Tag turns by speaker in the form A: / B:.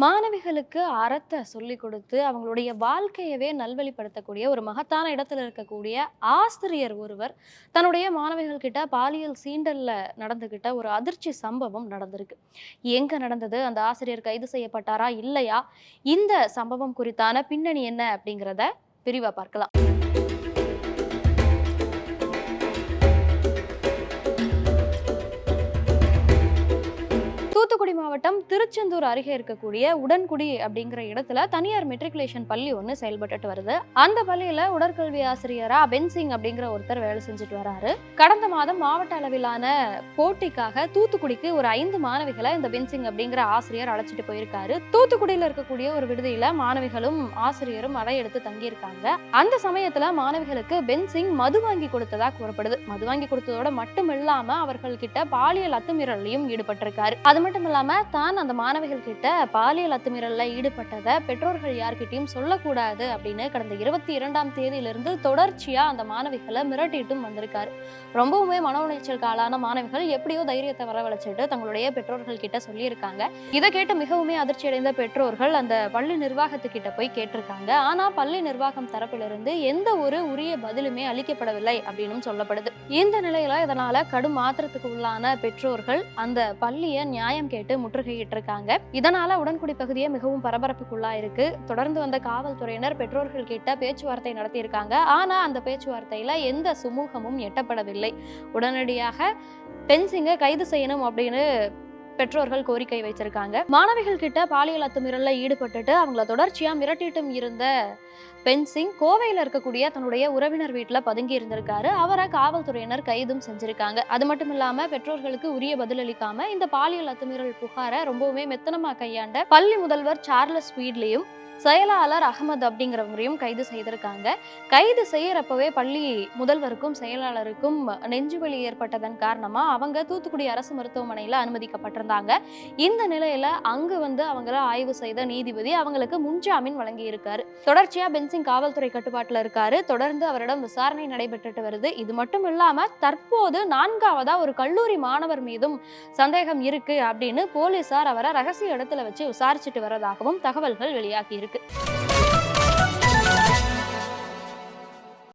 A: மாணவிகளுக்கு அறத்தை சொல்லிக் கொடுத்து அவங்களுடைய வாழ்க்கையவே நல்வழிப்படுத்தக்கூடிய ஒரு மகத்தான இடத்துல இருக்கக்கூடிய ஆசிரியர் ஒருவர் தன்னுடைய மாணவிகள் கிட்ட பாலியல் சீண்டல்ல நடந்துகிட்ட ஒரு அதிர்ச்சி சம்பவம் நடந்திருக்கு. எங்க நடந்தது, அந்த ஆசிரியர் கைது செய்யப்பட்டாரா இல்லையா, இந்த சம்பவம் குறித்தான பின்னணி என்ன அப்படிங்கிறத விரிவா பார்க்கலாம். தூத்துக்குடி மாவட்டம் திருச்செந்தூர் அருகே இருக்கக்கூடிய உடன்குடி அப்படிங்கிற இடத்துல தனியார் மெட்ரிகுலேஷன் பள்ளி ஒன்று செயல்பட்டு வருது. அந்த பள்ளியில உடற்கல்வி ஆசிரியரா பென்சிங் அப்படிங்கிற ஒருத்தர் வேலை செஞ்சுட்டு வராரு. கடந்த மாதம் மாவட்ட அளவிலான போட்டிக்காக தூத்துக்குடிக்கு ஒரு 5 மாணவிகளை இந்த பென்சிங் அப்படிங்கிற ஆசிரியர் அழைச்சிட்டு போயிருக்காரு. தூத்துக்குடியில இருக்கக்கூடிய ஒரு விடுதியில மாணவிகளும் ஆசிரியரும் அறை எடுத்து தங்கியிருக்காங்க. அந்த சமயத்துல மாணவிகளுக்கு பென்சிங் மது வாங்கி கொடுத்ததா கூறப்படுது. மது வாங்கி கொடுத்ததோட மட்டுமில்லாம அவர்கள் கிட்ட பாலியல் அத்துமீறலையும் ஈடுபட்டிருக்காரு. அது மட்டும் இல்லாம தான் அந்த மாணவிகள் கிட்ட பாலியல் அத்துமீறல்ல ஈடுபட்டதை பெற்றோர்கள் யார்கிட்டயும் சொல்லக்கூடாது அப்படின்னு கடந்த 22ஆம் தேதியிலிருந்து தொடர்ச்சியா அந்த மாணவிகளை மிரட்டிட்டும் வந்திருக்காரு. ரொம்பவுமே மன உளைச்சலுக்கு ஆளான மாணவிகள் எப்படியோ தைரியத்தை வரவழைச்சிட்டு தங்களுடைய பெற்றோர்கள் கிட்ட சொல்லியிருக்காங்க. இதை கேட்டு மிகவுமே அதிர்ச்சி அடைந்த பெற்றோர்கள் அந்த பள்ளி நிர்வாகத்துக்கிட்ட போய் கேட்டிருக்காங்க. ஆனா பள்ளி நிர்வாகம் தரப்பிலிருந்து எந்த ஒரு உரிய பதிலுமே அளிக்கப்படவில்லை அப்படின்னு சொல்லப்படுது. இந்த நிலையில இதனால கடும் ஆத்திரத்துக்கு உள்ளான பெற்றோர்கள் அந்த பள்ளியை நியாயம் கேட்டு முற்றுகையிட்டு இருக்காங்க. இதனால உடன்குடி பகுதியே மிகவும் பரபரப்புக்குள்ளா இருக்கு. தொடர்ந்து வந்த காவல்துறையினர் பெற்றோர்கள் கிட்ட பேச்சுவார்த்தை நடத்தி இருக்காங்க. ஆனா அந்த பேச்சுவார்த்தையில எந்த சுமூகமும் எட்டப்படவில்லை. உடனடியாக பென்சிங்கை கைது செய்யணும் அப்படின்னு பெற்றோர்கள் கோரிக்கை வைச்சிருக்காங்க. மாணவிகள் கிட்ட பாலியல் அத்துமீறல்ல ஈடுபட்டுட்டு அவங்கள தொடர்ச்சியா மிரட்டிட்டும் இருந்த பென்சிங் கோவையில இருக்கக்கூடிய தன்னுடைய உறவினர் வீட்டுல பதுங்கி இருந்திருக்காரு. அவரை காவல்துறையினர் கைதும் செஞ்சிருக்காங்க. அது மட்டும் இல்லாம பெற்றோர்களுக்கு உரிய பதில் அளிக்காம இந்த பாலியல் அத்துமீறல் புகாரை ரொம்பவுமே மெத்தனமா கையாண்ட பள்ளி முதல்வர் சார்லஸ் ஸ்வீட்லியும் செயலாளர் அகமது அப்படிங்கிறவங்களையும் கைது செய்திருக்காங்க. கைது செய்யறப்பவே பள்ளி முதல்வருக்கும் செயலாளருக்கும் நெஞ்சுவலி ஏற்பட்டதன் காரணமா அவங்க தூத்துக்குடி அரசு மருத்துவமனையில அனுமதிக்கப்பட்டிருந்தாங்க. இந்த நிலையில அங்கு வந்து அவங்கள ஆய்வு செய்த நீதிபதி அவங்களுக்கு முன்ஜாமீன் வழங்கி இருக்காரு. தொடர்ச்சியா பென்சிங் காவல்துறை கட்டுப்பாட்டுல இருக்காரு. தொடர்ந்து அவரிடம் விசாரணை நடைபெற்றுட்டு வருது. இது மட்டும் இல்லாம தற்போது 4ஆவதா ஒரு கல்லூரி மாணவர் மீதும் சந்தேகம் இருக்கு அப்படின்னு போலீசார் அவரை ரகசிய இடத்துல வச்சு விசாரிச்சுட்டு வரதாகவும் தகவல்கள் வெளியாகி இருக்கு.